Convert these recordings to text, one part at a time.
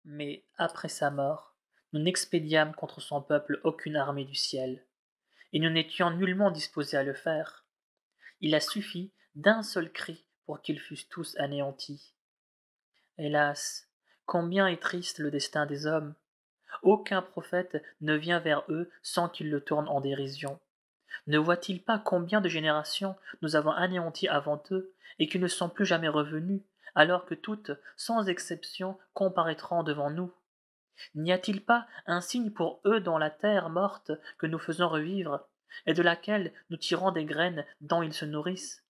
Mais après sa mort, nous n'expédiâmes contre son peuple aucune armée du ciel, et nous n'étions nullement disposés à le faire. Il a suffi d'un seul cri pour qu'ils fussent tous anéantis. Hélas, combien est triste le destin des hommes! Aucun prophète ne vient vers eux sans qu'ils le tournent en dérision. Ne voient-ils pas combien de générations nous avons anéanties avant eux, et qui ne sont plus jamais revenus, alors que toutes, sans exception, comparaîtront devant nous? N'y a-t-il pas un signe pour eux dans la terre morte que nous faisons revivre, et de laquelle nous tirons des graines dont ils se nourrissent?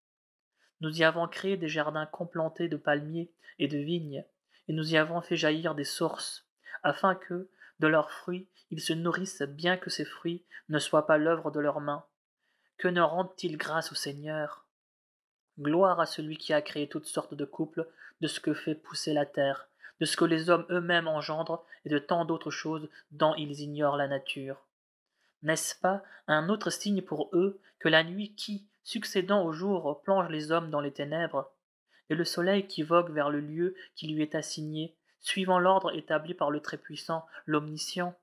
Nous y avons créé des jardins complantés de palmiers et de vignes, et nous y avons fait jaillir des sources, afin que, de leurs fruits, ils se nourrissent bien que ces fruits ne soient pas l'œuvre de leurs mains. Que ne rendent-ils grâce au Seigneur? Gloire à celui qui a créé toutes sortes de couples, de ce que fait pousser la terre, de ce que les hommes eux-mêmes engendrent, et de tant d'autres choses dont ils ignorent la nature. N'est-ce pas un autre signe pour eux que la nuit qui, succédant au jour, plonge les hommes dans les ténèbres, et le soleil qui vogue vers le lieu qui lui est assigné, suivant l'ordre établi par le Très-Puissant, l'Omniscient,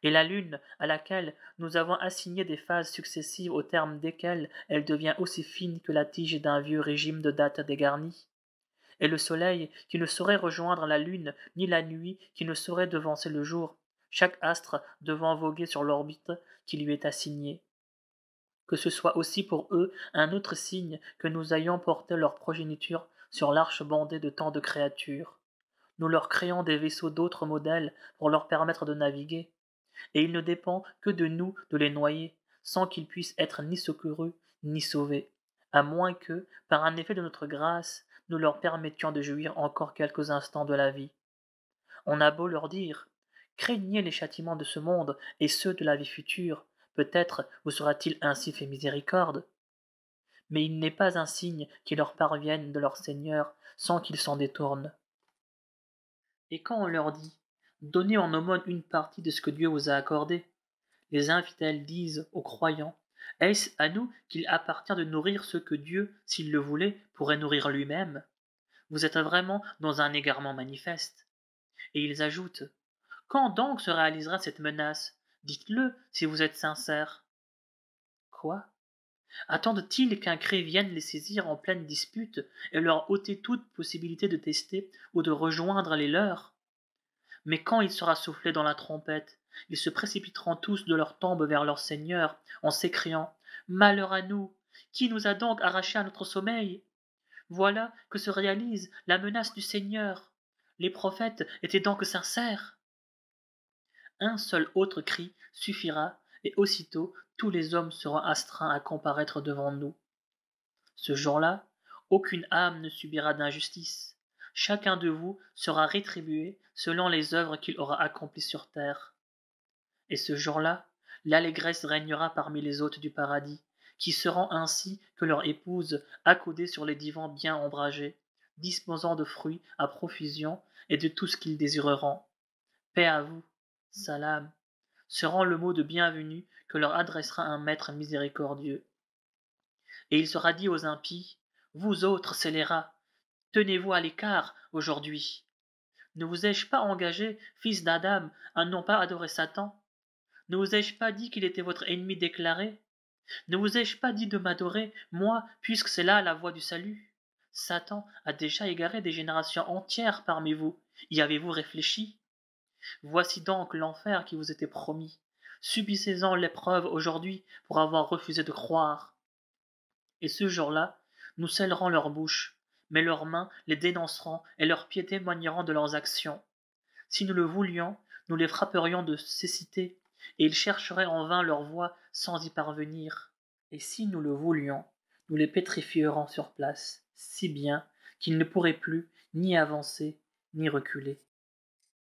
et la lune à laquelle nous avons assigné des phases successives au terme desquelles elle devient aussi fine que la tige d'un vieux régime de date dégarnie, et le soleil qui ne saurait rejoindre la lune, ni la nuit qui ne saurait devancer le jour, chaque astre devant voguer sur l'orbite qui lui est assignée. Que ce soit aussi pour eux un autre signe que nous ayons porté leur progéniture sur l'arche bondée de tant de créatures. Nous leur créons des vaisseaux d'autres modèles pour leur permettre de naviguer, et il ne dépend que de nous de les noyer, sans qu'ils puissent être ni secourus ni sauvés, à moins que, par un effet de notre grâce, nous leur permettions de jouir encore quelques instants de la vie. On a beau leur dire, craignez les châtiments de ce monde et ceux de la vie future, peut-être vous sera-t-il ainsi fait miséricorde. Mais il n'est pas un signe qui leur parvienne de leur Seigneur sans qu'ils s'en détournent. Et quand on leur dit, donnez en aumône une partie de ce que Dieu vous a accordé, les infidèles disent aux croyants, est-ce à nous qu'il appartient de nourrir ceux que Dieu, s'il le voulait, pourrait nourrir lui-même? Vous êtes vraiment dans un égarement manifeste. Et ils ajoutent, quand donc se réalisera cette menace? Dites-le si vous êtes sincères. Quoi? Attendent-ils qu'un cri vienne les saisir en pleine dispute et leur ôter toute possibilité de tester ou de rejoindre les leurs? Mais quand il sera soufflé dans la trompette, ils se précipiteront tous de leur tombe vers leur Seigneur, en s'écriant Malheur à nous! Qui nous a donc arrachés à notre sommeil? Voilà que se réalise la menace du Seigneur. Les prophètes étaient donc sincères. Un seul autre cri suffira, et aussitôt tous les hommes seront astreints à comparaître devant nous. Ce jour-là, aucune âme ne subira d'injustice. Chacun de vous sera rétribué selon les œuvres qu'il aura accomplies sur terre. Et ce jour-là, l'allégresse régnera parmi les hôtes du paradis, qui seront ainsi que leurs épouses accoudées sur les divans bien ombragés, disposant de fruits à profusion et de tout ce qu'ils désireront. Paix à vous, salam, seront le mot de bienvenue que leur adressera un maître miséricordieux. Et il sera dit aux impies, vous autres scélérats, tenez-vous à l'écart aujourd'hui. Ne vous ai-je pas engagé, fils d'Adam, à non pas adorer Satan? Ne vous ai-je pas dit qu'il était votre ennemi déclaré? Ne vous ai-je pas dit de m'adorer, moi, puisque c'est là la voie du salut? Satan a déjà égaré des générations entières parmi vous. Y avez-vous réfléchi? Voici donc l'enfer qui vous était promis. Subissez-en l'épreuve aujourd'hui pour avoir refusé de croire. Et ce jour-là, nous scellerons leurs bouches, mais leurs mains les dénonceront et leurs pieds témoigneront de leurs actions. Si nous le voulions, nous les frapperions de cécité, et ils chercheraient en vain leur voie sans y parvenir. Et si nous le voulions, nous les pétrifierions sur place, si bien qu'ils ne pourraient plus ni avancer ni reculer.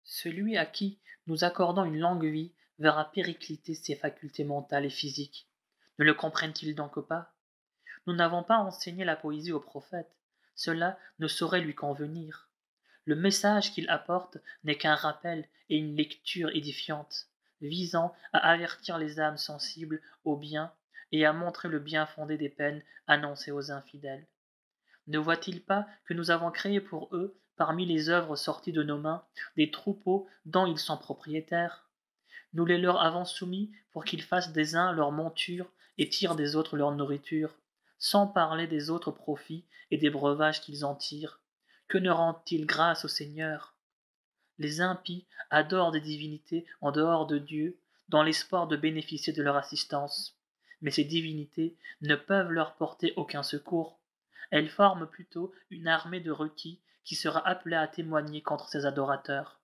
Celui à qui nous accordons une longue vie verra péricliter ses facultés mentales et physiques. Ne le comprennent-ils donc pas? Nous n'avons pas enseigné la poésie au prophète, cela ne saurait lui convenir. Le message qu'il apporte n'est qu'un rappel et une lecture édifiante, visant à avertir les âmes sensibles au bien et à montrer le bien fondé des peines annoncées aux infidèles. Ne voient-ils pas que nous avons créé pour eux, parmi les œuvres sorties de nos mains, des troupeaux dont ils sont propriétaires? Nous les leur avons soumis pour qu'ils fassent des uns leur monture et tirent des autres leur nourriture, sans parler des autres profits et des breuvages qu'ils en tirent. Que ne rendent-ils grâce au Seigneur? Les impies adorent des divinités en dehors de Dieu, dans l'espoir de bénéficier de leur assistance. Mais ces divinités ne peuvent leur porter aucun secours. Elles forment plutôt une armée de requis qui sera appelée à témoigner contre ces adorateurs.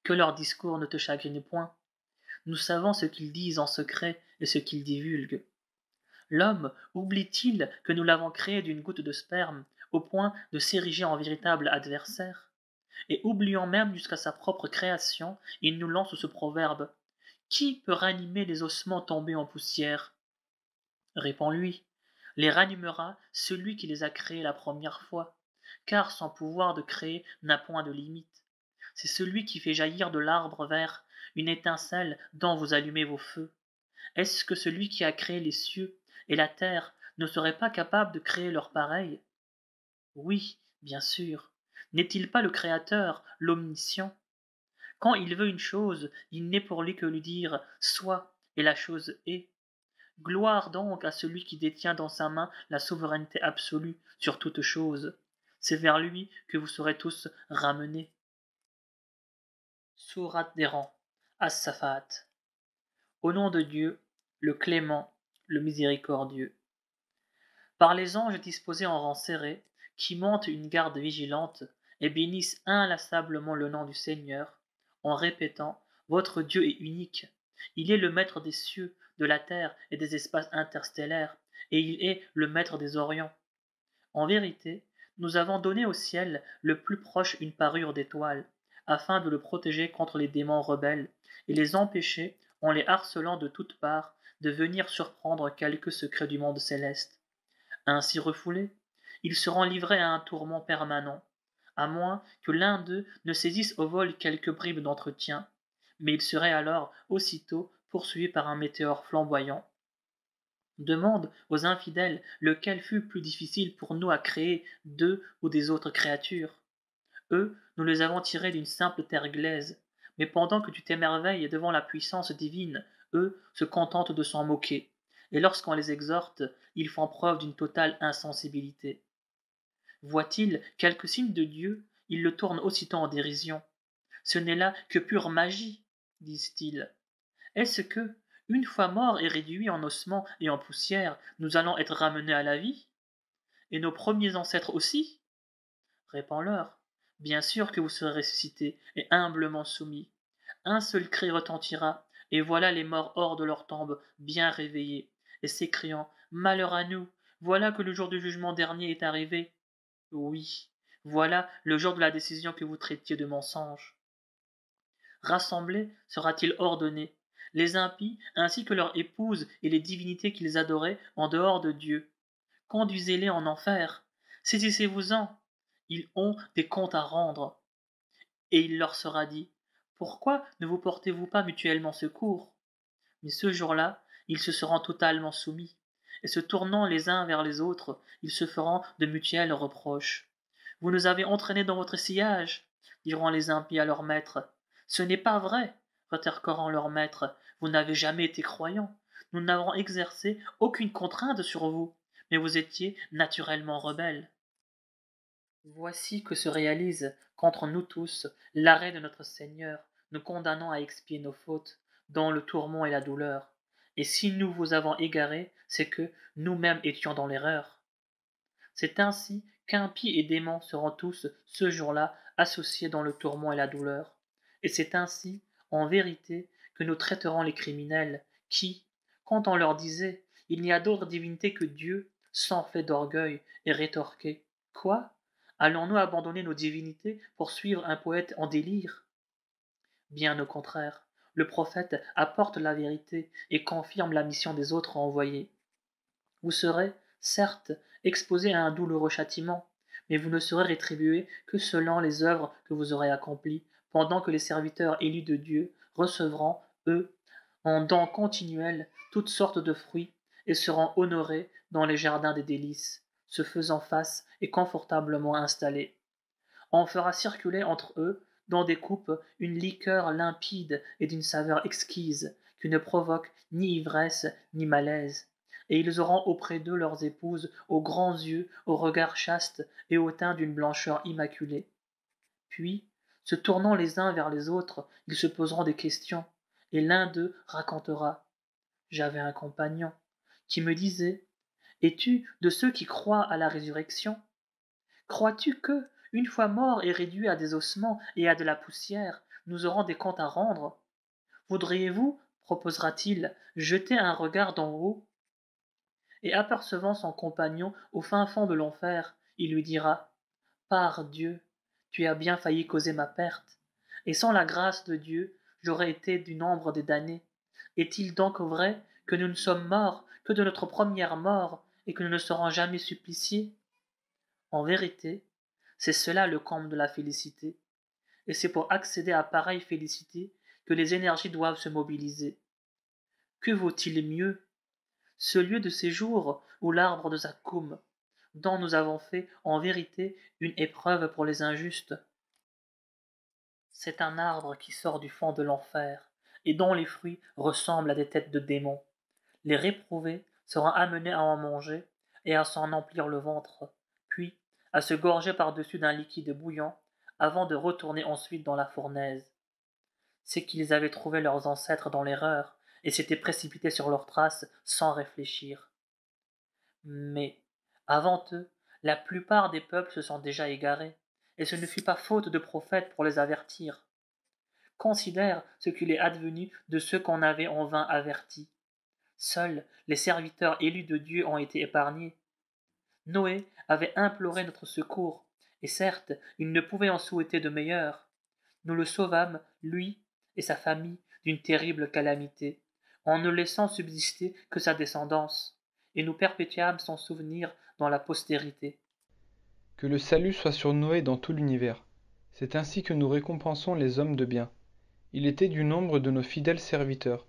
Que leurs discours ne te chagrinent point. Nous savons ce qu'ils disent en secret et ce qu'ils divulguent. L'homme oublie-t-il que nous l'avons créé d'une goutte de sperme, au point de s'ériger en véritable adversaire? Et oubliant même jusqu'à sa propre création, il nous lance ce proverbe: Qui peut ranimer les ossements tombés en poussière? Réponds-lui: les ranimera celui qui les a créés la première fois, car son pouvoir de créer n'a point de limite. C'est celui qui fait jaillir de l'arbre vert une étincelle dont vous allumez vos feux. Est-ce que celui qui a créé les cieux et la terre ne serait pas capable de créer leur pareil? Oui, bien sûr. N'est-il pas le Créateur, l'Omniscient? Quand il veut une chose, il n'est pour lui que lui dire sois, et la chose est. Gloire donc à celui qui détient dans sa main la souveraineté absolue sur toute chose. C'est vers lui que vous serez tous ramenés. Sourate des rangs, As-Saffat. Au nom de Dieu, le clément, le miséricordieux. Par les anges disposés en rang serré, qui montent une garde vigilante et bénissent inlassablement le nom du Seigneur, en répétant: Votre Dieu est unique. Il est le maître des cieux, de la terre et des espaces interstellaires, et il est le maître des orients. En vérité, nous avons donné au ciel le plus proche une parure d'étoiles, afin de le protéger contre les démons rebelles, et les empêcher, en les harcelant de toutes parts, de venir surprendre quelque secret du monde céleste. Ainsi refoulés, ils seront livrés à un tourment permanent, à moins que l'un d'eux ne saisisse au vol quelque bribe d'entretien, mais ils seraient alors aussitôt poursuivis par un météore flamboyant. Demande aux infidèles lequel fut plus difficile pour nous à créer, d'eux ou des autres créatures. Eux, nous les avons tirés d'une simple terre glaise, mais pendant que tu t'émerveilles devant la puissance divine, eux se contentent de s'en moquer, et lorsqu'on les exhorte, ils font preuve d'une totale insensibilité. Voient-ils quelque signe de Dieu, ils le tournent aussitôt en dérision. Ce n'est là que pure magie, disent-ils. Est-ce que, une fois morts et réduits en ossements et en poussière, nous allons être ramenés à la vie? Et nos premiers ancêtres aussi? Réponds-leur. Bien sûr que vous serez ressuscités et humblement soumis. Un seul cri retentira, et voilà les morts hors de leur tombe, bien réveillés, et s'écriant: Malheur à nous, voilà que le jour du jugement dernier est arrivé. Oui, voilà le jour de la décision que vous traitiez de mensonge. Rassemblés sera-t-il ordonné, les impies ainsi que leurs épouses et les divinités qu'ils adoraient en dehors de Dieu. Conduisez-les en enfer, saisissez-vous-en, ils ont des comptes à rendre. Et il leur sera dit: Pourquoi ne vous portez-vous pas mutuellement secours? Mais ce jour-là, ils se seront totalement soumis, et se tournant les uns vers les autres, ils se feront de mutuels reproches. Vous nous avez entraînés dans votre sillage, diront les impies à leur maître. Ce n'est pas vrai, rétorqueront leur maître, vous n'avez jamais été croyants. Nous n'avons exercé aucune contrainte sur vous, mais vous étiez naturellement rebelles. Voici que se réalise, contre nous tous, l'arrêt de notre Seigneur, nous condamnant à expier nos fautes, dans le tourment et la douleur. Et si nous vous avons égarés, c'est que nous-mêmes étions dans l'erreur. C'est ainsi qu'impies et démons seront tous, ce jour-là, associés dans le tourment et la douleur. Et c'est ainsi, en vérité, que nous traiterons les criminels, qui, quand on leur disait « Il n'y a d'autre divinité que Dieu », sans fait d'orgueil, et rétorquaient « Quoi? Allons-nous abandonner nos divinités pour suivre un poète en délire? » Bien au contraire, le prophète apporte la vérité et confirme la mission des autres envoyés. Vous serez, certes, exposés à un douloureux châtiment, mais vous ne serez rétribués que selon les œuvres que vous aurez accomplies, pendant que les serviteurs élus de Dieu recevront, eux, en dons continuels, toutes sortes de fruits, et seront honorés dans les jardins des délices. se faisant face et confortablement installés. On fera circuler entre eux, dans des coupes, une liqueur limpide et d'une saveur exquise, qui ne provoque ni ivresse ni malaise, et ils auront auprès d'eux leurs épouses aux grands yeux, au regard chaste et au teint d'une blancheur immaculée. Puis, se tournant les uns vers les autres, ils se poseront des questions, et l'un d'eux racontera: J'avais un compagnon qui me disait: Es-tu de ceux qui croient à la résurrection? Crois-tu que, une fois morts et réduits à des ossements et à de la poussière, nous aurons des comptes à rendre? Voudriez-vous, proposera-t-il, jeter un regard d'en haut? Et apercevant son compagnon au fin fond de l'enfer, il lui dira: Par Dieu, tu as bien failli causer ma perte, et sans la grâce de Dieu, j'aurais été du nombre des damnés. Est-il donc vrai que nous ne sommes morts que de notre première mort, et que nous ne serons jamais suppliciés? En vérité, c'est cela le comble de la félicité, et c'est pour accéder à pareille félicité que les énergies doivent se mobiliser. Que vaut-il mieux? Ce lieu de séjour ou l'arbre de Zakkoum, dont nous avons fait en vérité une épreuve pour les injustes? C'est un arbre qui sort du fond de l'enfer, et dont les fruits ressemblent à des têtes de démons. Les réprouvés seront amenés à en manger et à s'en emplir le ventre, puis à se gorger par-dessus d'un liquide bouillant, avant de retourner ensuite dans la fournaise. C'est qu'ils avaient trouvé leurs ancêtres dans l'erreur et s'étaient précipités sur leurs traces sans réfléchir. Mais, avant eux, la plupart des peuples se sont déjà égarés, et ce ne fut pas faute de prophètes pour les avertir. Considère ce qu'il est advenu de ceux qu'on avait en vain avertis. Seuls les serviteurs élus de Dieu ont été épargnés. Noé avait imploré notre secours, et certes, il ne pouvait en souhaiter de meilleur. Nous le sauvâmes, lui et sa famille, d'une terrible calamité, en ne laissant subsister que sa descendance, et nous perpétuâmes son souvenir dans la postérité. Que le salut soit sur Noé dans tout l'univers. C'est ainsi que nous récompensons les hommes de bien. Il était du nombre de nos fidèles serviteurs,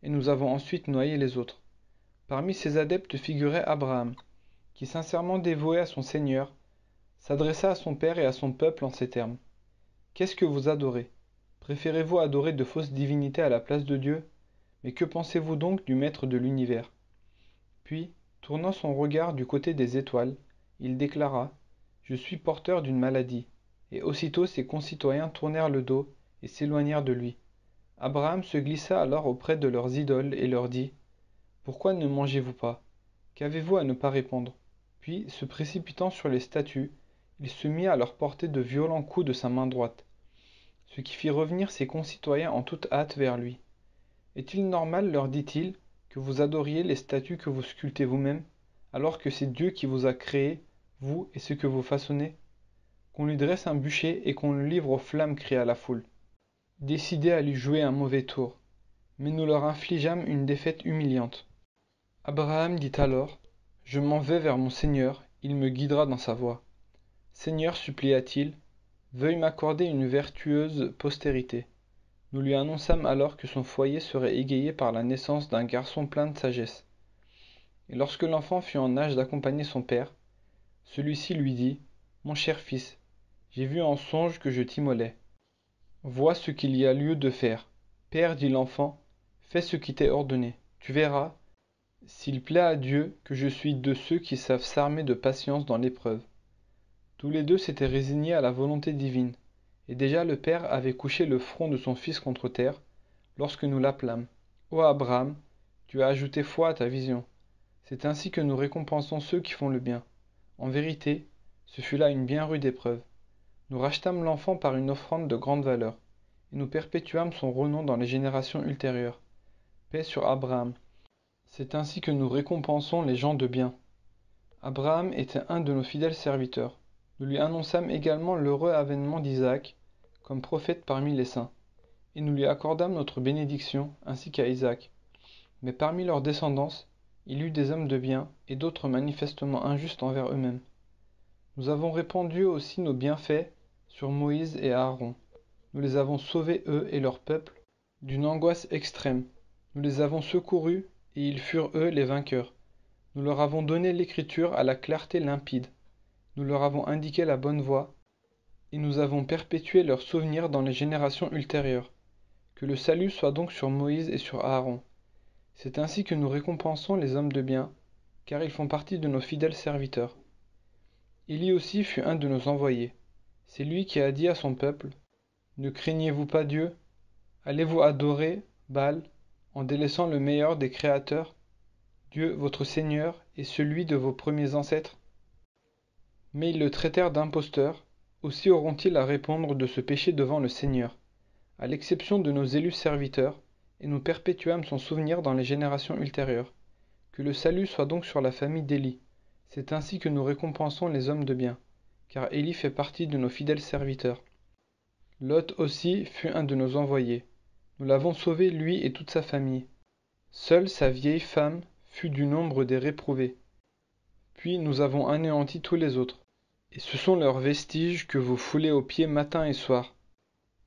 et nous avons ensuite noyé les autres. Parmi ces adeptes figurait Abraham, qui, sincèrement dévoué à son Seigneur, s'adressa à son père et à son peuple en ces termes. Qu'est-ce que vous adorez? Préférez-vous adorer de fausses divinités à la place de Dieu? Mais que pensez-vous donc du Maître de l'univers? Puis, tournant son regard du côté des étoiles, il déclara: Je suis porteur d'une maladie. Et aussitôt ses concitoyens tournèrent le dos et s'éloignèrent de lui. Abraham se glissa alors auprès de leurs idoles et leur dit: Pourquoi ne mangez-vous pas? Qu'avez-vous à ne pas répondre? Puis, se précipitant sur les statues, il se mit à leur porter de violents coups de sa main droite, ce qui fit revenir ses concitoyens en toute hâte vers lui. Est-il normal, leur dit-il, que vous adoriez les statues que vous sculptez vous-même, alors que c'est Dieu qui vous a créés, vous et ce que vous façonnez? Qu'on lui dresse un bûcher et qu'on le livre aux flammes, cria la foule, décidée à lui jouer un mauvais tour. Mais nous leur infligeâmes une défaite humiliante. Abraham dit alors: Je m'en vais vers mon Seigneur, il me guidera dans sa voie. Seigneur, supplia-t-il, veuille m'accorder une vertueuse postérité. Nous lui annonçâmes alors que son foyer serait égayé par la naissance d'un garçon plein de sagesse. Et lorsque l'enfant fut en âge d'accompagner son père, celui-ci lui dit: Mon cher fils, j'ai vu en songe que je t'immolais. Vois ce qu'il y a lieu de faire. Père, dit l'enfant, fais ce qui t'est ordonné. Tu verras, s'il plaît à Dieu, que je suis de ceux qui savent s'armer de patience dans l'épreuve. Tous les deux s'étaient résignés à la volonté divine, et déjà le père avait couché le front de son fils contre terre, lorsque nous l'appelâmes. Ô Abraham, tu as ajouté foi à ta vision. C'est ainsi que nous récompensons ceux qui font le bien. En vérité, ce fut là une bien rude épreuve. Nous rachetâmes l'enfant par une offrande de grande valeur, et nous perpétuâmes son renom dans les générations ultérieures. Paix sur Abraham. C'est ainsi que nous récompensons les gens de bien. Abraham était un de nos fidèles serviteurs. Nous lui annonçâmes également l'heureux avènement d'Isaac, comme prophète parmi les saints, et nous lui accordâmes notre bénédiction, ainsi qu'à Isaac. Mais parmi leurs descendance, il y eut des hommes de bien, et d'autres manifestement injustes envers eux-mêmes. Nous avons répandu aussi nos bienfaits sur Moïse et Aaron. Nous les avons sauvés, eux et leur peuple, d'une angoisse extrême. Nous les avons secourus, et ils furent eux les vainqueurs. Nous leur avons donné l'écriture à la clarté limpide, nous leur avons indiqué la bonne voie, et nous avons perpétué leurs souvenirs dans les générations ultérieures. Que le salut soit donc sur Moïse et sur Aaron. C'est ainsi que nous récompensons les hommes de bien, car ils font partie de nos fidèles serviteurs. Élie aussi fut un de nos envoyés. C'est lui qui a dit à son peuple, ne craignez-vous pas Dieu? Allez-vous adorer Baal en délaissant le meilleur des créateurs, Dieu votre Seigneur et celui de vos premiers ancêtres? Mais ils le traitèrent d'imposteur, aussi auront-ils à répondre de ce péché devant le Seigneur, à l'exception de nos élus serviteurs, et nous perpétuâmes son souvenir dans les générations ultérieures. Que le salut soit donc sur la famille d'Élie. C'est ainsi que nous récompensons les hommes de bien, car Élie fait partie de nos fidèles serviteurs. Lot aussi fut un de nos envoyés. Nous l'avons sauvé, lui et toute sa famille. Seule sa vieille femme fut du nombre des réprouvés. Puis nous avons anéanti tous les autres. Et ce sont leurs vestiges que vous foulez aux pieds matin et soir.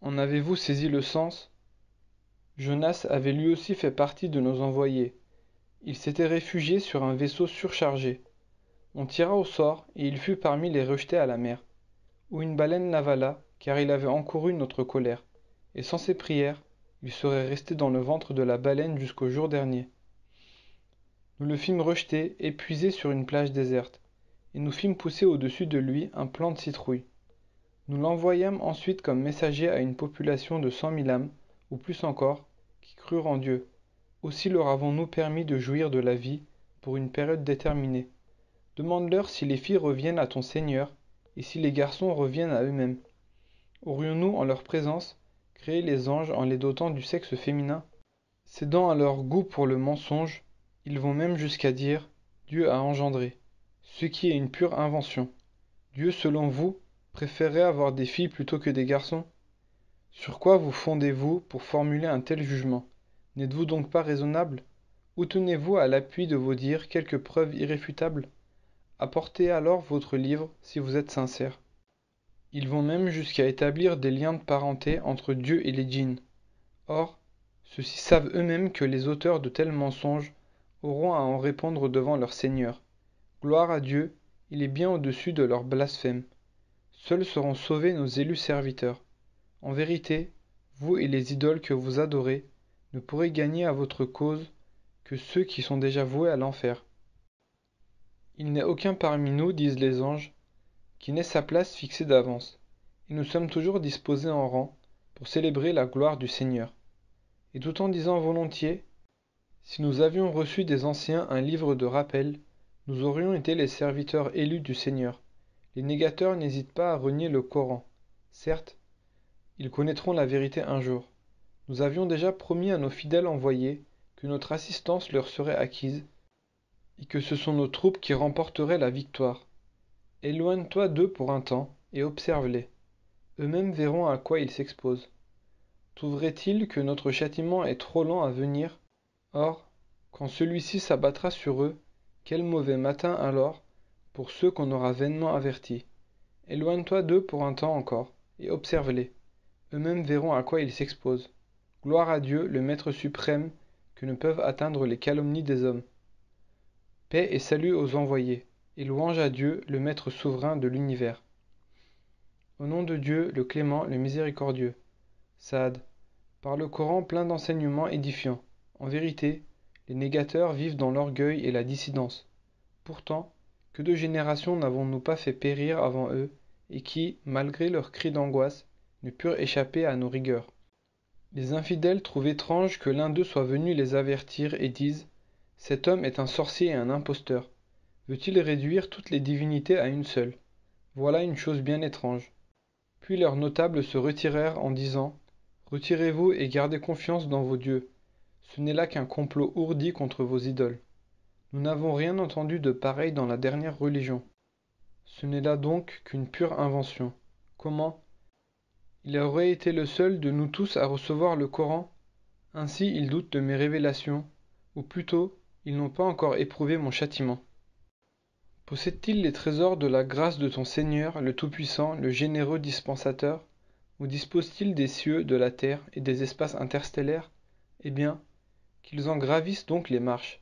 En avez-vous saisi le sens? Jonas avait lui aussi fait partie de nos envoyés. Il s'était réfugié sur un vaisseau surchargé. On tira au sort, et il fut parmi les rejetés à la mer, où une baleine l'avala, car il avait encouru notre colère. Et sans ses prières, il serait resté dans le ventre de la baleine jusqu'au jour dernier. Nous le fîmes rejeter, épuisé sur une plage déserte, et nous fîmes pousser au-dessus de lui un plant de citrouille. Nous l'envoyâmes ensuite comme messager à une population de 100 000 âmes, ou plus encore, qui crurent en Dieu. Aussi leur avons-nous permis de jouir de la vie pour une période déterminée. Demande-leur si les filles reviennent à ton Seigneur, et si les garçons reviennent à eux-mêmes. Aurions-nous, en leur présence, créé les anges en les dotant du sexe féminin? Cédant à leur goût pour le mensonge, ils vont même jusqu'à dire « Dieu a engendré », ce qui est une pure invention. Dieu, selon vous, préférerait avoir des filles plutôt que des garçons? Sur quoi vous fondez-vous pour formuler un tel jugement? N'êtes-vous donc pas raisonnable? Où tenez-vous à l'appui de vos dires quelques preuves irréfutables? Apportez alors votre livre si vous êtes sincère. Ils vont même jusqu'à établir des liens de parenté entre Dieu et les djinns. Or, ceux-ci savent eux-mêmes que les auteurs de tels mensonges auront à en répondre devant leur Seigneur. Gloire à Dieu, il est bien au-dessus de leurs blasphèmes. Seuls seront sauvés nos élus serviteurs. En vérité, vous et les idoles que vous adorez ne pourrez gagner à votre cause que ceux qui sont déjà voués à l'enfer. Il n'est aucun parmi nous, disent les anges, qui n'ait sa place fixée d'avance, et nous sommes toujours disposés en rang pour célébrer la gloire du Seigneur. Et tout en disant volontiers, si nous avions reçu des anciens un livre de rappel, nous aurions été les serviteurs élus du Seigneur. Les négateurs n'hésitent pas à renier le Coran. Certes, ils connaîtront la vérité un jour. Nous avions déjà promis à nos fidèles envoyés que notre assistance leur serait acquise, et que ce sont nos troupes qui remporteraient la victoire. Éloigne-toi d'eux pour un temps, et observe-les. Eux-mêmes verront à quoi ils s'exposent. Trouverait-il que notre châtiment est trop lent à venir? Or, quand celui-ci s'abattra sur eux, quel mauvais matin alors pour ceux qu'on aura vainement avertis. Éloigne-toi d'eux pour un temps encore, et observe-les. Eux-mêmes verront à quoi ils s'exposent. Gloire à Dieu, le Maître suprême, que ne peuvent atteindre les calomnies des hommes. Paix et salut aux envoyés, et louange à Dieu, le Maître souverain de l'univers. Au nom de Dieu, le clément, le miséricordieux. Saad, par le Coran plein d'enseignements édifiants. En vérité, les négateurs vivent dans l'orgueil et la dissidence. Pourtant, que de générations n'avons-nous pas fait périr avant eux, et qui, malgré leurs cris d'angoisse, ne purent échapper à nos rigueurs. Les infidèles trouvent étrange que l'un d'eux soit venu les avertir et disent « Cet homme est un sorcier et un imposteur. Veut-il réduire toutes les divinités à une seule? Voilà une chose bien étrange. » Puis leurs notables se retirèrent en disant « Retirez-vous et gardez confiance dans vos dieux. Ce n'est là qu'un complot ourdi contre vos idoles. Nous n'avons rien entendu de pareil dans la dernière religion. Ce n'est là donc qu'une pure invention. Comment? Il aurait été le seul de nous tous à recevoir le Coran. Ainsi ils doutent de mes révélations, ou plutôt, ils n'ont pas encore éprouvé mon châtiment. Possède-t-il les trésors de la grâce de ton Seigneur, le Tout-Puissant, le généreux dispensateur, ou dispose-t-il des cieux, de la terre et des espaces interstellaires? Eh bien, qu'ils en gravissent donc les marches.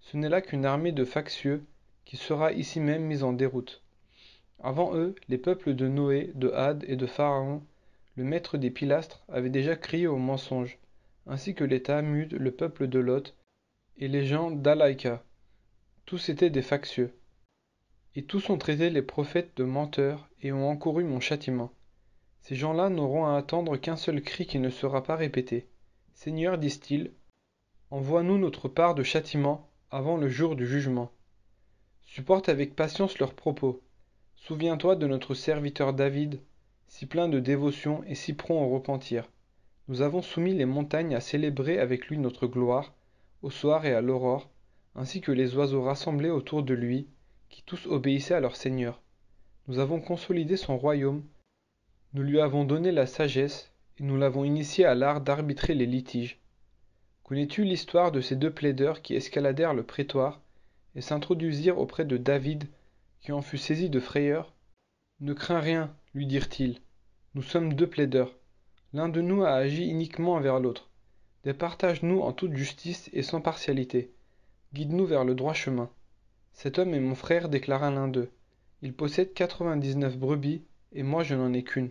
Ce n'est là qu'une armée de factieux qui sera ici même mise en déroute. Avant eux, les peuples de Noé, de Had et de Pharaon, le maître des pilastres, avaient déjà crié au mensonge, ainsi que les Tamuds, le peuple de Lot, et les gens d'Alaïka. Tous étaient des factieux. Et tous ont traité les prophètes de menteurs et ont encouru mon châtiment. Ces gens-là n'auront à attendre qu'un seul cri qui ne sera pas répété. Seigneur, disent-ils, envoie-nous notre part de châtiment avant le jour du jugement. Supporte avec patience leurs propos. Souviens-toi de notre serviteur David, si plein de dévotion et si prompt au repentir. Nous avons soumis les montagnes à célébrer avec lui notre gloire, au soir et à l'aurore, ainsi que les oiseaux rassemblés autour de lui, qui tous obéissaient à leur Seigneur. Nous avons consolidé son royaume, nous lui avons donné la sagesse, et nous l'avons initié à l'art d'arbitrer les litiges. Connais-tu l'histoire de ces deux plaideurs qui escaladèrent le prétoire et s'introduisirent auprès de David, qui en fut saisi de frayeur? Ne crains rien, lui dirent-ils. Nous sommes deux plaideurs. L'un de nous a agi iniquement envers l'autre. Départage-nous en toute justice et sans partialité. Guide-nous vers le droit chemin. Cet homme est mon frère, déclara l'un d'eux. Il possède 99 brebis, et moi je n'en ai qu'une.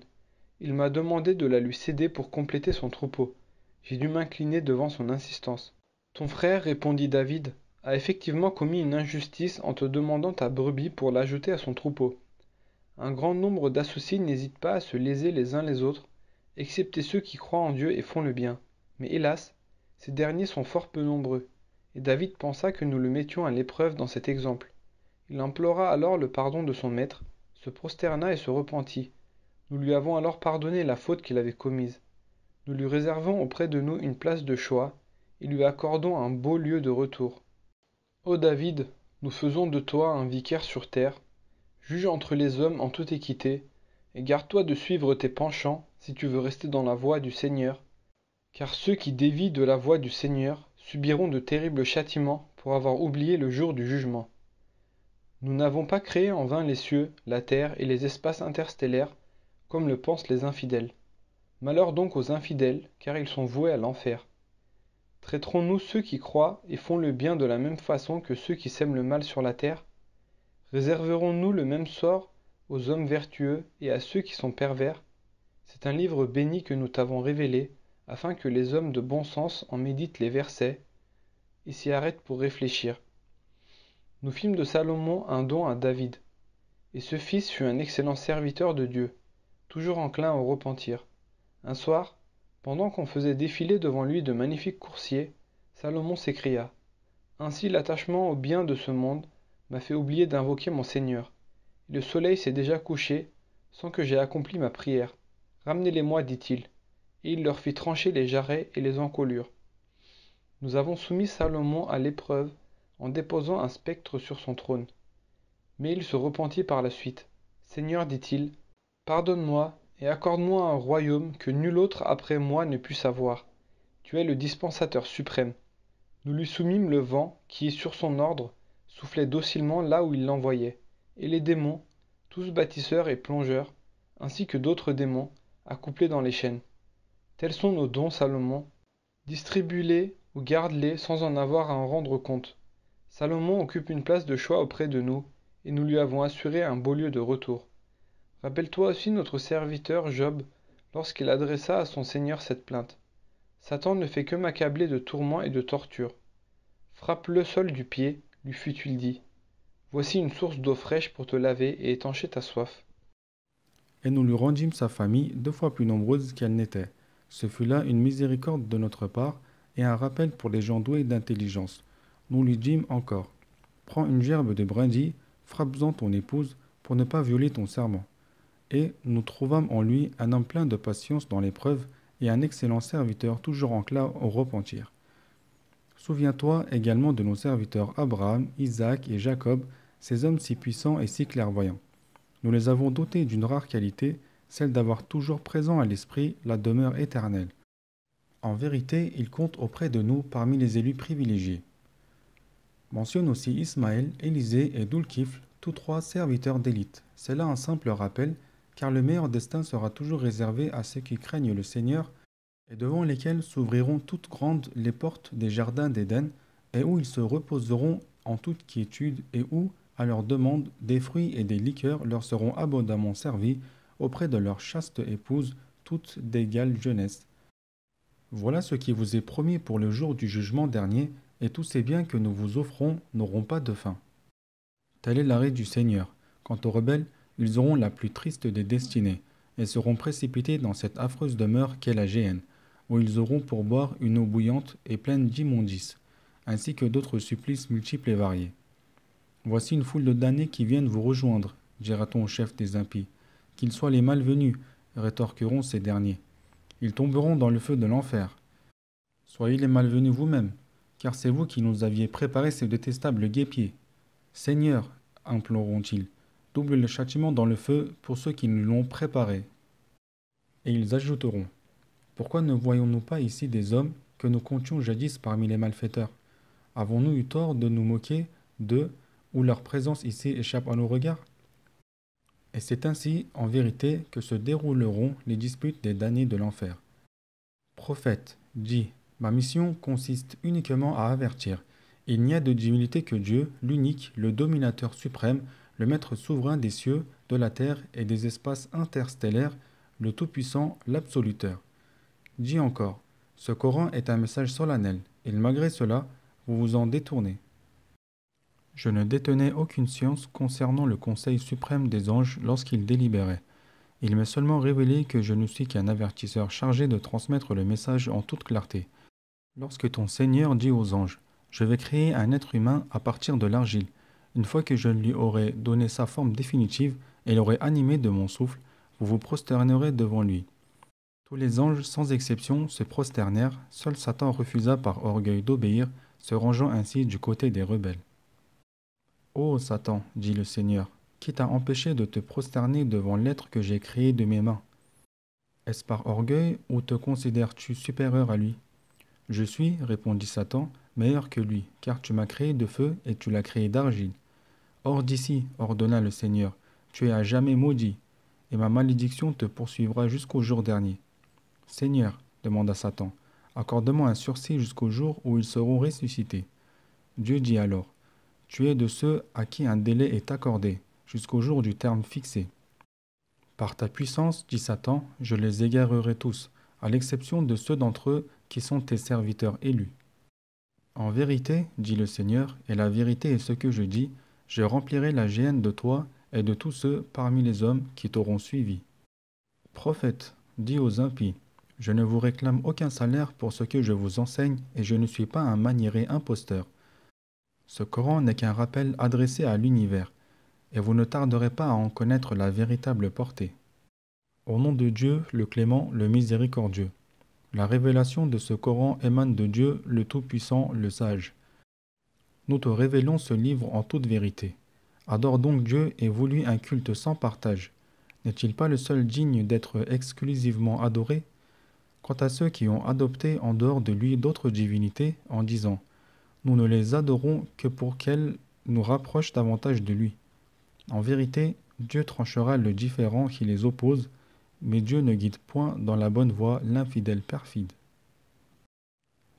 Il m'a demandé de la lui céder pour compléter son troupeau. J'ai dû m'incliner devant son insistance. Ton frère, répondit David, a effectivement commis une injustice en te demandant ta brebis pour l'ajouter à son troupeau. Un grand nombre d'associés n'hésitent pas à se léser les uns les autres, excepté ceux qui croient en Dieu et font le bien. Mais hélas, ces derniers sont fort peu nombreux, et David pensa que nous le mettions à l'épreuve dans cet exemple. Il implora alors le pardon de son maître, se prosterna et se repentit. Nous lui avons alors pardonné la faute qu'il avait commise. Nous lui réservons auprès de nous une place de choix, et lui accordons un beau lieu de retour. Ô David, nous faisons de toi un vicaire sur terre, juge entre les hommes en toute équité, et garde-toi de suivre tes penchants si tu veux rester dans la voie du Seigneur, car ceux qui dévient de la voie du Seigneur subiront de terribles châtiments pour avoir oublié le jour du jugement. Nous n'avons pas créé en vain les cieux, la terre et les espaces interstellaires, comme le pensent les infidèles. Malheur donc aux infidèles, car ils sont voués à l'enfer. Traiterons-nous ceux qui croient et font le bien de la même façon que ceux qui sèment le mal sur la terre? Réserverons-nous le même sort aux hommes vertueux et à ceux qui sont pervers? C'est un livre béni que nous t'avons révélé, afin que les hommes de bon sens en méditent les versets et s'y arrêtent pour réfléchir. Nous fîmes de Salomon un don à David, et ce fils fut un excellent serviteur de Dieu, toujours enclin au repentir. Un soir, pendant qu'on faisait défiler devant lui de magnifiques coursiers, Salomon s'écria: Ainsi l'attachement au bien de ce monde m'a fait oublier d'invoquer mon Seigneur. Et le soleil s'est déjà couché, sans que j'aie accompli ma prière. Ramenez-les-moi, dit-il, et il leur fit trancher les jarrets et les encolures. Nous avons soumis Salomon à l'épreuve en déposant un spectre sur son trône. Mais il se repentit par la suite. Seigneur, dit-il, pardonne-moi et accorde-moi un royaume que nul autre après moi ne puisse avoir. Tu es le dispensateur suprême. Nous lui soumîmes le vent qui, sur son ordre, soufflait docilement là où il l'envoyait, et les démons, tous bâtisseurs et plongeurs, ainsi que d'autres démons, accouplés dans les chaînes. Tels sont nos dons, Salomon. Distribue-les ou garde-les sans en avoir à en rendre compte. Salomon occupe une place de choix auprès de nous, et nous lui avons assuré un beau lieu de retour. Rappelle-toi aussi notre serviteur Job, lorsqu'il adressa à son Seigneur cette plainte. Satan ne fait que m'accabler de tourments et de tortures. Frappe le sol du pied, lui fut-il dit. Voici une source d'eau fraîche pour te laver et étancher ta soif. Et nous lui rendîmes sa famille 2 fois plus nombreuse qu'elle n'était. Ce fut là une miséricorde de notre part et un rappel pour les gens doués d'intelligence. Nous lui dîmes encore: Prends une gerbe de brindilles, frappe-en ton épouse pour ne pas violer ton serment. Et nous trouvâmes en lui un homme plein de patience dans l'épreuve et un excellent serviteur toujours enclin au repentir. Souviens-toi également de nos serviteurs Abraham, Isaac et Jacob, ces hommes si puissants et si clairvoyants. Nous les avons dotés d'une rare qualité, celle d'avoir toujours présent à l'esprit la demeure éternelle. En vérité, ils comptent auprès de nous parmi les élus privilégiés. Mentionne aussi Ismaël, Élisée et Doulkifl, tous trois serviteurs d'élite. C'est là un simple rappel, car le meilleur destin sera toujours réservé à ceux qui craignent le Seigneur et devant lesquels s'ouvriront toutes grandes les portes des jardins d'Éden, et où ils se reposeront en toute quiétude, et où, à leur demande, des fruits et des liqueurs leur seront abondamment servis auprès de leur chaste épouse, toutes d'égale jeunesse. Voilà ce qui vous est promis pour le jour du jugement dernier, et tous ces biens que nous vous offrons n'auront pas de fin. Tel est l'arrêt du Seigneur. Quant aux rebelles, ils auront la plus triste des destinées, et seront précipités dans cette affreuse demeure qu'est la géhenne, où ils auront pour boire une eau bouillante et pleine d'immondices, ainsi que d'autres supplices multiples et variés. Voici une foule de damnés qui viennent vous rejoindre, dira-t-on au chef des impies. Qu'ils soient les malvenus, rétorqueront ces derniers. Ils tomberont dans le feu de l'enfer. Soyez les malvenus vous-même, car c'est vous qui nous aviez préparé ces détestables guêpiers. Seigneur, imploreront-ils, double le châtiment dans le feu pour ceux qui nous l'ont préparé. Et ils ajouteront, pourquoi ne voyons-nous pas ici des hommes que nous comptions jadis parmi les malfaiteurs? Avons-nous eu tort de nous moquer d'eux, ou leur présence ici échappe à nos regards? Et c'est ainsi, en vérité, que se dérouleront les disputes des damnés de l'enfer. Prophète, dis, ma mission consiste uniquement à avertir. Il n'y a de divinité que Dieu, l'unique, le dominateur suprême, le maître souverain des cieux, de la terre et des espaces interstellaires, le Tout-Puissant, l'Absoluteur. Dis encore, ce Coran est un message solennel, et malgré cela, vous vous en détournez. Je ne détenais aucune science concernant le Conseil suprême des anges lorsqu'il délibérait. Il m'est seulement révélé que je ne suis qu'un avertisseur chargé de transmettre le message en toute clarté. Lorsque ton Seigneur dit aux anges, « Je vais créer un être humain à partir de l'argile. Une fois que je lui aurai donné sa forme définitive et l'aurai animé de mon souffle, vous vous prosternerez devant lui. » Tous les anges, sans exception, se prosternèrent. Seul Satan refusa par orgueil d'obéir, se rangeant ainsi du côté des rebelles. « Ô Satan, dit le Seigneur, qui t'a empêché de te prosterner devant l'être que j'ai créé de mes mains? Est-ce par orgueil ou te considères-tu supérieur à lui? Je suis, répondit Satan, meilleur que lui, car tu m'as créé de feu et tu l'as créé d'argile. Hors d'ici, ordonna le Seigneur, tu es à jamais maudit, et ma malédiction te poursuivra jusqu'au jour dernier. Seigneur, demanda Satan, accorde-moi un sursis jusqu'au jour où ils seront ressuscités. Dieu dit alors, tu es de ceux à qui un délai est accordé, jusqu'au jour du terme fixé. Par ta puissance, dit Satan, je les égarerai tous, à l'exception de ceux d'entre eux qui sont tes serviteurs élus. En vérité, dit le Seigneur, et la vérité est ce que je dis, je remplirai la géhenne de toi et de tous ceux parmi les hommes qui t'auront suivi. Prophète, dis aux impies, je ne vous réclame aucun salaire pour ce que je vous enseigne et je ne suis pas un maniéré imposteur. Ce Coran n'est qu'un rappel adressé à l'univers, et vous ne tarderez pas à en connaître la véritable portée. Au nom de Dieu, le clément, le miséricordieux. La révélation de ce Coran émane de Dieu, le Tout-Puissant, le Sage. Nous te révélons ce livre en toute vérité. Adore donc Dieu et voulus un culte sans partage. N'est-il pas le seul digne d'être exclusivement adoré? Quant à ceux qui ont adopté en dehors de lui d'autres divinités, en disant « Nous ne les adorons que pour qu'elles nous rapprochent davantage de lui. » En vérité, Dieu tranchera le différend qui les oppose, mais Dieu ne guide point dans la bonne voie l'infidèle perfide.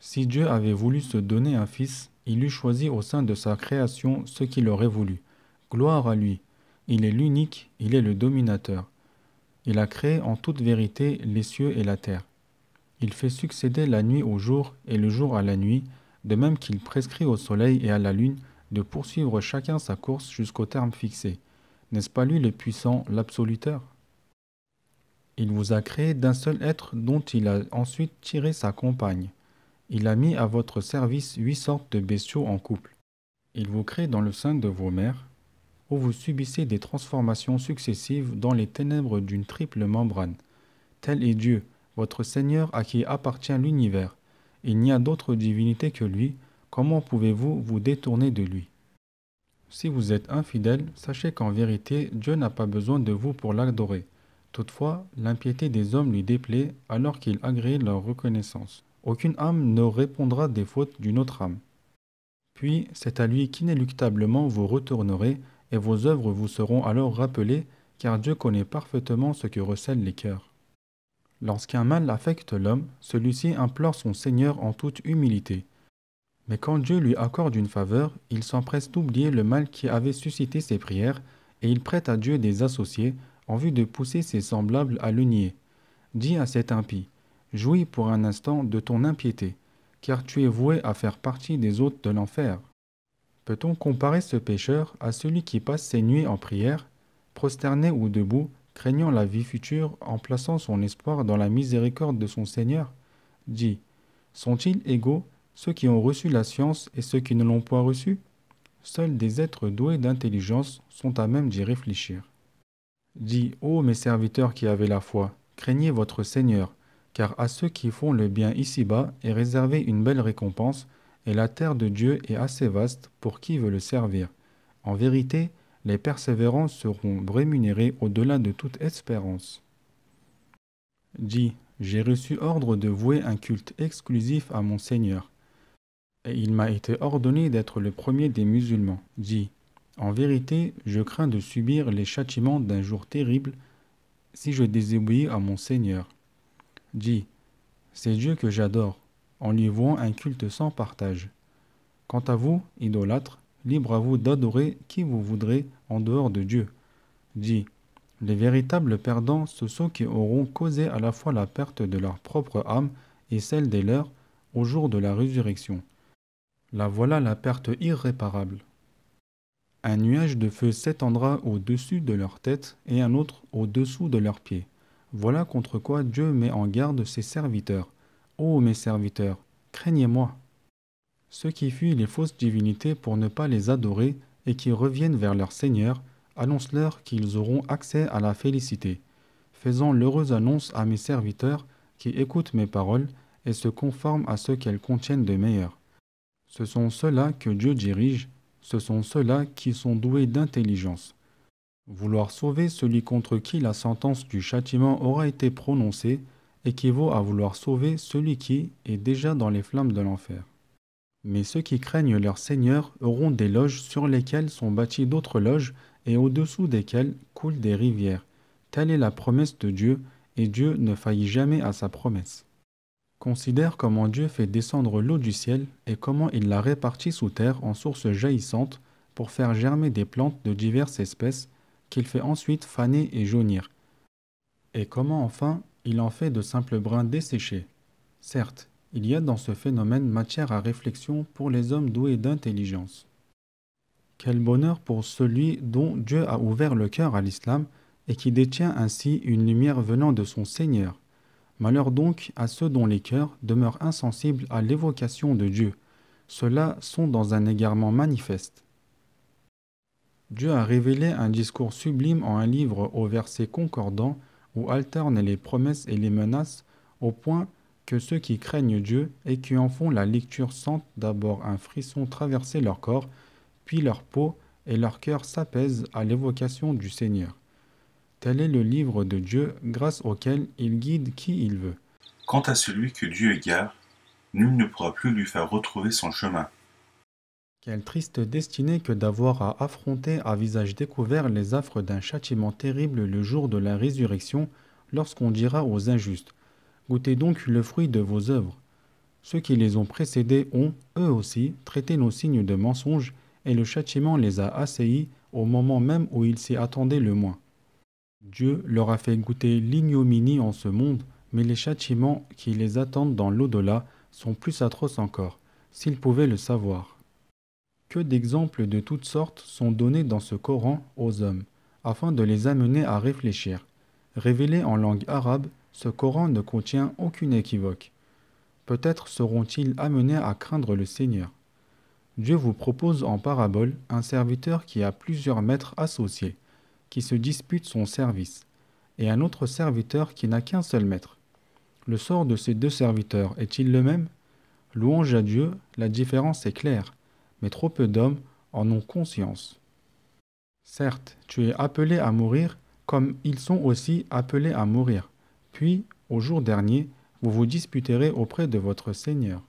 Si Dieu avait voulu se donner un fils, il eût choisi au sein de sa création ce qu'il aurait voulu. Gloire à lui. Il est l'unique, il est le dominateur. Il a créé en toute vérité les cieux et la terre. Il fait succéder la nuit au jour et le jour à la nuit, de même qu'il prescrit au soleil et à la lune de poursuivre chacun sa course jusqu'au terme fixé. N'est-ce pas lui le puissant, l'absoluteur? Il vous a créé d'un seul être dont il a ensuite tiré sa compagne. Il a mis à votre service 8 sortes de bestiaux en couple. Il vous crée dans le sein de vos mères, où vous subissez des transformations successives dans les ténèbres d'une triple membrane. Tel est Dieu, votre Seigneur à qui appartient l'univers. Il n'y a d'autre divinité que lui. Comment pouvez-vous vous détourner de lui? Si vous êtes infidèle, sachez qu'en vérité, Dieu n'a pas besoin de vous pour l'adorer. Toutefois, l'impiété des hommes lui déplaît alors qu'il agrée leur reconnaissance. Aucune âme ne répondra des fautes d'une autre âme. Puis, c'est à lui qu'inéluctablement vous retournerez, et vos œuvres vous seront alors rappelées, car Dieu connaît parfaitement ce que recèlent les cœurs. Lorsqu'un mal affecte l'homme, celui-ci implore son Seigneur en toute humilité. Mais quand Dieu lui accorde une faveur, il s'empresse d'oublier le mal qui avait suscité ses prières, et il prête à Dieu des associés en vue de pousser ses semblables à le nier. Dis à cet impie, jouis pour un instant de ton impiété, car tu es voué à faire partie des hôtes de l'enfer. Peut-on comparer ce pécheur à celui qui passe ses nuits en prière, prosterné ou debout, craignant la vie future en plaçant son espoir dans la miséricorde de son Seigneur? Dis, sont-ils égaux ceux qui ont reçu la science et ceux qui ne l'ont point reçue? Seuls des êtres doués d'intelligence sont à même d'y réfléchir. Dis, ô mes serviteurs qui avez la foi, craignez votre Seigneur, car à ceux qui font le bien ici-bas est réservée une belle récompense, et la terre de Dieu est assez vaste pour qui veut le servir. En vérité, les persévérants seront rémunérés au-delà de toute espérance. Dis, j'ai reçu ordre de vouer un culte exclusif à mon Seigneur, et il m'a été ordonné d'être le premier des musulmans. Dis, en vérité, je crains de subir les châtiments d'un jour terrible si je désobéis à mon Seigneur. Dis, c'est Dieu que j'adore, en lui vouant un culte sans partage. Quant à vous, idolâtres, libre à vous d'adorer qui vous voudrez en dehors de Dieu. Dis, les véritables perdants, ce sont qui auront causé à la fois la perte de leur propre âme et celle des leurs au jour de la résurrection. La voilà la perte irréparable. Un nuage de feu s'étendra au-dessus de leur tête et un autre au-dessous de leurs pieds. Voilà contre quoi Dieu met en garde ses serviteurs. Ô mes serviteurs, craignez-moi. Ceux qui fuient les fausses divinités pour ne pas les adorer et qui reviennent vers leur Seigneur, annonce-leur qu'ils auront accès à la félicité. Faisant l'heureuse annonce à mes serviteurs qui écoutent mes paroles et se conforment à ce qu'elles contiennent de meilleur. Ce sont ceux-là que Dieu dirige, ce sont ceux-là qui sont doués d'intelligence. Vouloir sauver celui contre qui la sentence du châtiment aura été prononcée équivaut à vouloir sauver celui qui est déjà dans les flammes de l'enfer. Mais ceux qui craignent leur Seigneur auront des loges sur lesquelles sont bâties d'autres loges et au-dessous desquelles coulent des rivières. Telle est la promesse de Dieu, et Dieu ne faillit jamais à sa promesse. Considère comment Dieu fait descendre l'eau du ciel et comment il la répartit sous terre en sources jaillissantes pour faire germer des plantes de diverses espèces qu'il fait ensuite faner et jaunir. Et comment enfin il en fait de simples brins desséchés. Certes, il y a dans ce phénomène matière à réflexion pour les hommes doués d'intelligence. Quel bonheur pour celui dont Dieu a ouvert le cœur à l'islam et qui détient ainsi une lumière venant de son Seigneur. Malheur donc à ceux dont les cœurs demeurent insensibles à l'évocation de Dieu. Ceux-là sont dans un égarement manifeste. Dieu a révélé un discours sublime en un livre aux versets concordants où alternent les promesses et les menaces au point que ceux qui craignent Dieu et qui en font la lecture sentent d'abord un frisson traverser leur corps, puis leur peau et leur cœur s'apaisent à l'évocation du Seigneur. Tel est le livre de Dieu grâce auquel il guide qui il veut. Quant à celui que Dieu égare, nul ne pourra plus lui faire retrouver son chemin. Quelle triste destinée que d'avoir à affronter à visage découvert les affres d'un châtiment terrible le jour de la résurrection, lorsqu'on dira aux injustes « Goûtez donc le fruit de vos œuvres ». Ceux qui les ont précédés ont, eux aussi, traité nos signes de mensonges, et le châtiment les a assaillis au moment même où ils s'y attendaient le moins. Dieu leur a fait goûter l'ignominie en ce monde, mais les châtiments qui les attendent dans l'au-delà sont plus atroces encore, s'ils pouvaient le savoir. Que d'exemples de toutes sortes sont donnés dans ce Coran aux hommes, afin de les amener à réfléchir. Révélé en langue arabe, ce Coran ne contient aucune équivoque. Peut-être seront-ils amenés à craindre le Seigneur. Dieu vous propose en parabole un serviteur qui a plusieurs maîtres associés, qui se disputent son service, et un autre serviteur qui n'a qu'un seul maître. Le sort de ces deux serviteurs est-il le même? Louange à Dieu, la différence est claire, mais trop peu d'hommes en ont conscience. Certes, tu es appelé à mourir, comme ils sont aussi appelés à mourir. Puis, au jour dernier, vous vous disputerez auprès de votre Seigneur.